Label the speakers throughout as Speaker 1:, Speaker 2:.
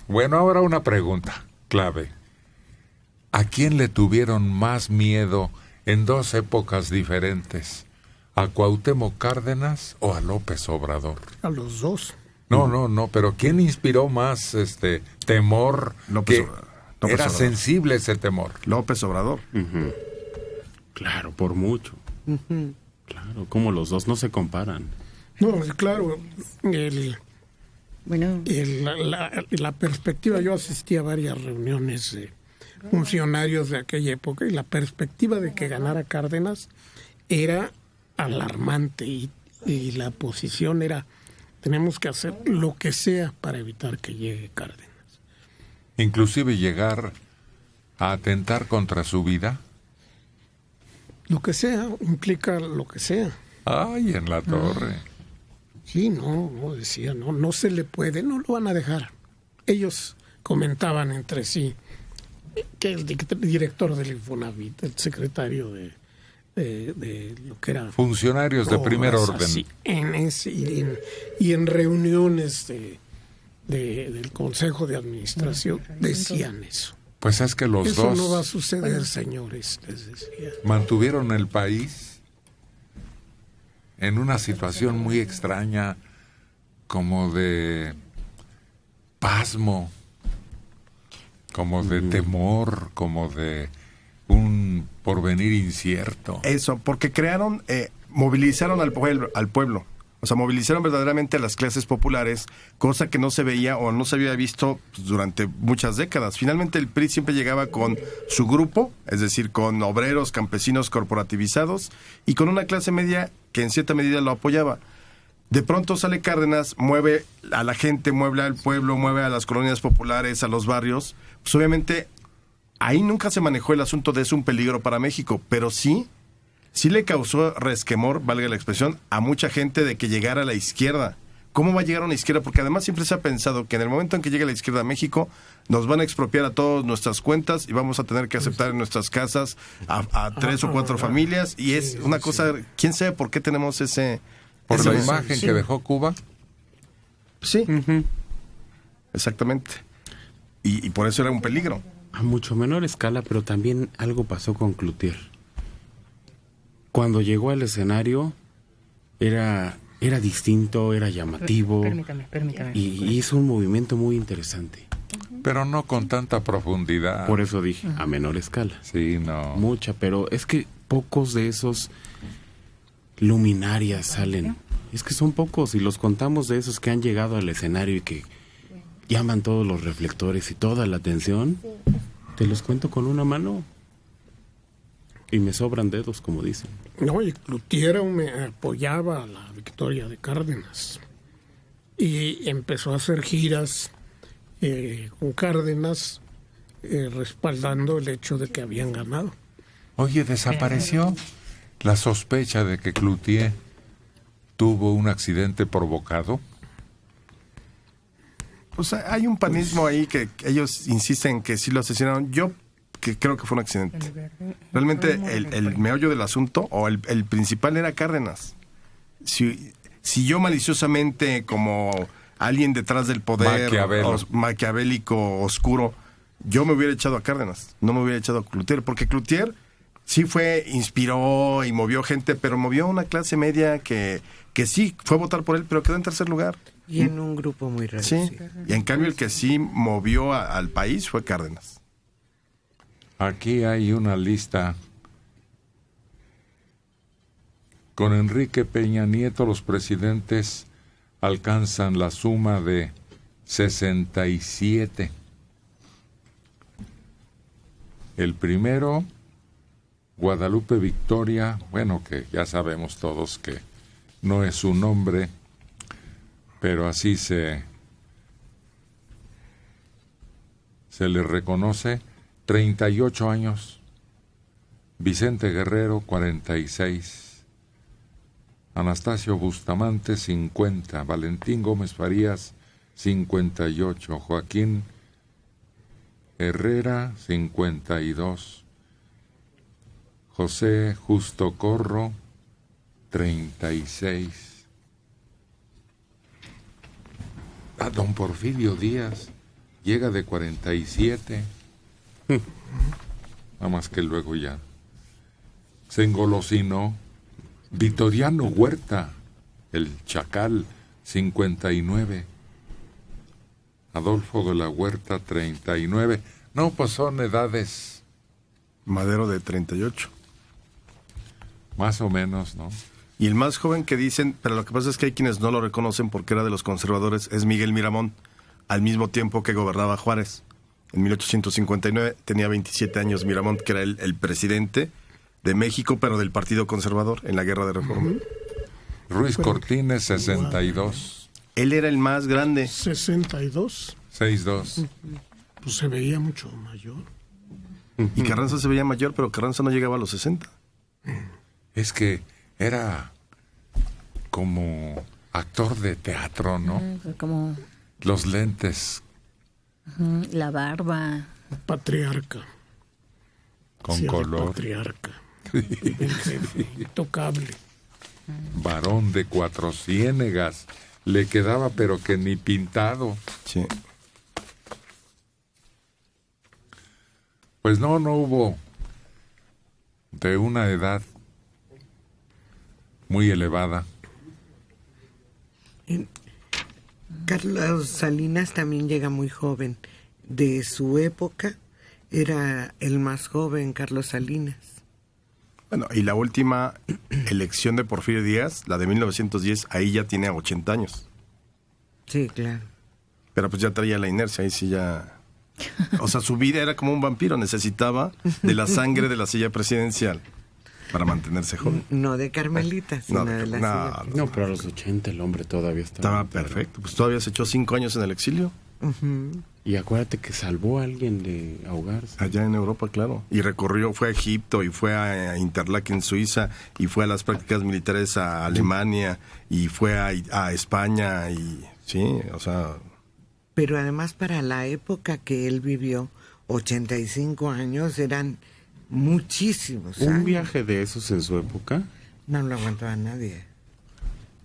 Speaker 1: Bueno, ahora una pregunta clave. ¿A quién le tuvieron más miedo en dos épocas diferentes? ¿A Cuauhtémoc Cárdenas o a López Obrador?
Speaker 2: A los dos.
Speaker 1: No, pero ¿quién inspiró más temor?
Speaker 3: López
Speaker 1: Era
Speaker 3: Obrador.
Speaker 1: sensible ese temor.
Speaker 3: López Obrador.
Speaker 4: Claro, por mucho. Claro, como los dos no se comparan.
Speaker 2: No, claro,
Speaker 5: Bueno,
Speaker 2: la perspectiva, yo asistí a varias reuniones de funcionarios de aquella época y la perspectiva de que ganara Cárdenas era alarmante y la posición era: tenemos que hacer lo que sea para evitar que llegue Cárdenas.
Speaker 1: Inclusive llegar a atentar contra su vida.
Speaker 2: Lo que sea, implica lo que sea.
Speaker 1: Ay, en la torre.
Speaker 2: Sí, decía, no se le puede, no lo van a dejar. Ellos comentaban entre sí que el director del Infonavit, el secretario de lo que era...
Speaker 1: Funcionarios de primer orden.
Speaker 2: Así, y en reuniones del Consejo de Administración decían eso.
Speaker 1: Pues es que los
Speaker 2: Eso
Speaker 1: dos
Speaker 2: no va a suceder, señores, les decía.
Speaker 1: mantuvieron el país en una situación muy extraña, como de pasmo, como de temor, como de un porvenir incierto.
Speaker 3: Eso, porque movilizaron al pueblo. O sea, movilizaron verdaderamente a las clases populares, cosa que no se veía o no se había visto durante muchas décadas. Finalmente el PRI siempre llegaba con su grupo, es decir, con obreros, campesinos corporativizados y con una clase media que en cierta medida lo apoyaba. De pronto sale Cárdenas, mueve a la gente, mueve al pueblo, mueve a las colonias populares, a los barrios. Pues obviamente ahí nunca se manejó el asunto de es un peligro para México, pero sí le causó resquemor, valga la expresión, a mucha gente de que llegara a la izquierda. ¿Cómo va a llegar a una izquierda? Porque además siempre se ha pensado que en el momento en que llegue la izquierda a México, nos van a expropiar a todas nuestras cuentas y vamos a tener que aceptar en nuestras casas a 3 o 4 familias. Y es una cosa, ¿quién sabe por qué tenemos ese...
Speaker 1: ¿Por la imagen que dejó Cuba?
Speaker 3: Sí, exactamente. Y por eso era un peligro.
Speaker 4: A mucho menor escala, pero también algo pasó con Cloutier. Cuando llegó al escenario, era distinto, era llamativo.
Speaker 5: Permítame.
Speaker 4: Y hizo un movimiento muy interesante.
Speaker 1: Pero no con tanta profundidad.
Speaker 4: Por eso dije, a menor escala.
Speaker 1: Sí, no.
Speaker 4: Mucha, pero es que pocos de esos luminarias salen. Es que son pocos y los contamos de esos que han llegado al escenario y que llaman todos los reflectores y toda la atención. Te los cuento con una mano. Y me sobran dedos, como dicen.
Speaker 2: No, y Cloutier me apoyaba a la victoria de Cárdenas. Y empezó a hacer giras con Cárdenas, respaldando el hecho de que habían ganado.
Speaker 1: Oye, desapareció la sospecha de que Cloutier tuvo un accidente provocado.
Speaker 3: Pues hay un panismo ahí que ellos insisten que sí lo asesinaron. Yo que creo que fue un accidente. Realmente el meollo del asunto, o el principal, era Cárdenas. Si yo maliciosamente, como alguien detrás del poder, maquiavélico, oscuro, yo me hubiera echado a Cárdenas, no me hubiera echado a Cloutier, porque Cloutier sí inspiró y movió gente, pero movió una clase media que sí fue a votar por él, pero quedó en tercer lugar.
Speaker 6: Y en un grupo muy reducido.
Speaker 3: Sí, y en cambio el que sí movió al país fue Cárdenas.
Speaker 1: Aquí hay una lista. Con Enrique Peña Nieto, los presidentes alcanzan la suma de 67. El primero, Guadalupe Victoria, bueno, que ya sabemos todos que no es su nombre, pero así se le reconoce. 38 años. Vicente Guerrero, 46. Anastasio Bustamante, 50. Valentín Gómez Farías, 58. Joaquín Herrera, 52. José Justo Corro, 36. Don Porfirio Díaz, llega de 47. Nada más que luego ya se engolosinó. Victoriano Huerta, el Chacal, 59. Adolfo de la Huerta, 39. No, pues son edades...
Speaker 3: Madero de 38.
Speaker 1: Más o menos, ¿no?
Speaker 3: Y el más joven que dicen, pero lo que pasa es que hay quienes no lo reconocen porque era de los conservadores, es Miguel Miramón, al mismo tiempo que gobernaba Juárez. En 1859 tenía 27 años Miramón, que era el presidente de México, pero del Partido Conservador en la Guerra de Reforma.
Speaker 1: Ruiz Cortines, 62.
Speaker 3: Él era el más grande.
Speaker 2: 62.
Speaker 1: 6'2".
Speaker 2: Pues se veía mucho mayor.
Speaker 3: Y Carranza se veía mayor, pero Carranza no llegaba a los 60.
Speaker 1: Es que era como actor de teatro, ¿no?
Speaker 5: Como
Speaker 1: Los lentes
Speaker 5: la barba.
Speaker 2: Patriarca.
Speaker 1: con
Speaker 2: Sí,
Speaker 1: color.
Speaker 2: Patriarca. El jefe, intocable.
Speaker 1: Varón de Cuatro Ciénegas. Le quedaba pero que ni pintado.
Speaker 3: Sí.
Speaker 1: Pues no hubo de una edad muy elevada.
Speaker 6: Carlos Salinas también llega muy joven. De su época era el más joven, Carlos Salinas.
Speaker 3: Bueno, y la última elección de Porfirio Díaz, la de 1910, ahí ya tiene 80 años.
Speaker 6: Sí, claro.
Speaker 3: Pero pues ya traía la inercia, ahí sí ya... O sea, su vida era como un vampiro, necesitaba de la sangre de la silla presidencial para mantenerse joven.
Speaker 6: No de Carmelita, sino de la silla.
Speaker 4: No, pero a los 80 el hombre todavía
Speaker 3: Estaba
Speaker 4: entero.
Speaker 3: perfecto, pues todavía se echó 5 años en el exilio,
Speaker 4: Y acuérdate que salvó a alguien de ahogarse.
Speaker 3: allá en Europa, claro. Y recorrió, fue a Egipto y fue a Interlaken, Suiza, y fue a las prácticas militares a Alemania, y fue a España, y sí, o sea...
Speaker 6: Pero además para la época que él vivió, 85 años eran muchísimos años.
Speaker 4: Un viaje de esos en su época.
Speaker 6: No lo aguantaba nadie.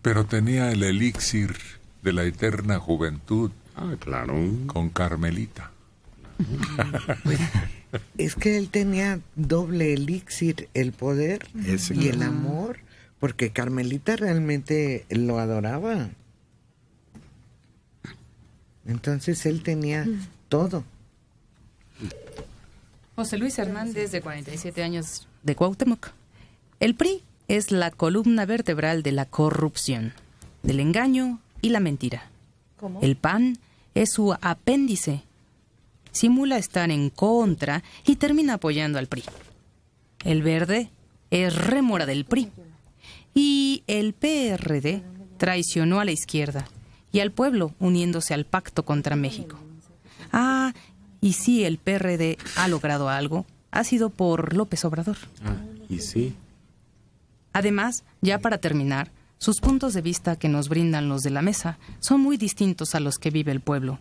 Speaker 1: Pero tenía el elixir de la eterna juventud
Speaker 4: Ah, claro.
Speaker 1: con Carmelita.
Speaker 6: Es que él tenía doble elixir, el poder
Speaker 3: Ese,
Speaker 6: y el
Speaker 3: claro.
Speaker 6: amor, porque Carmelita realmente lo adoraba. Entonces él tenía todo.
Speaker 5: José Luis Hernández, de 47 años, de Cuauhtémoc. El PRI es la columna vertebral de la corrupción, del engaño y la mentira.
Speaker 7: ¿Cómo?
Speaker 5: El PAN es su apéndice. Simula estar en contra y termina apoyando al PRI. El Verde es rémora del PRI. Y el PRD traicionó a la izquierda y al pueblo uniéndose al pacto contra México. Ah, y si el PRD ha logrado algo, ha sido por López Obrador.
Speaker 4: Ah, y sí.
Speaker 5: Además, ya para terminar, sus puntos de vista que nos brindan los de la mesa son muy distintos a los que vive el pueblo.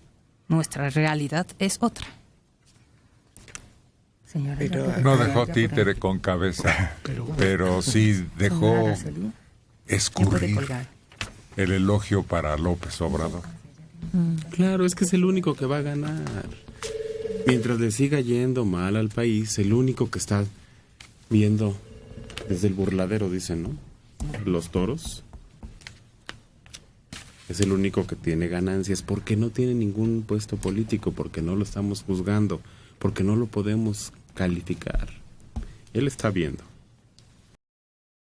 Speaker 5: Nuestra realidad es otra. Señora,
Speaker 6: Pero-
Speaker 1: No dejó títere con cabeza, pero sí dejó escurrir el elogio para López Obrador.
Speaker 4: Claro, es que es el único que va a ganar. Mientras le siga yendo mal al país, el único que está viendo desde el burladero, dicen, ¿no? Los toros. Es el único que tiene ganancias porque no tiene ningún puesto político, porque no lo estamos juzgando, porque no lo podemos calificar. Él está viendo.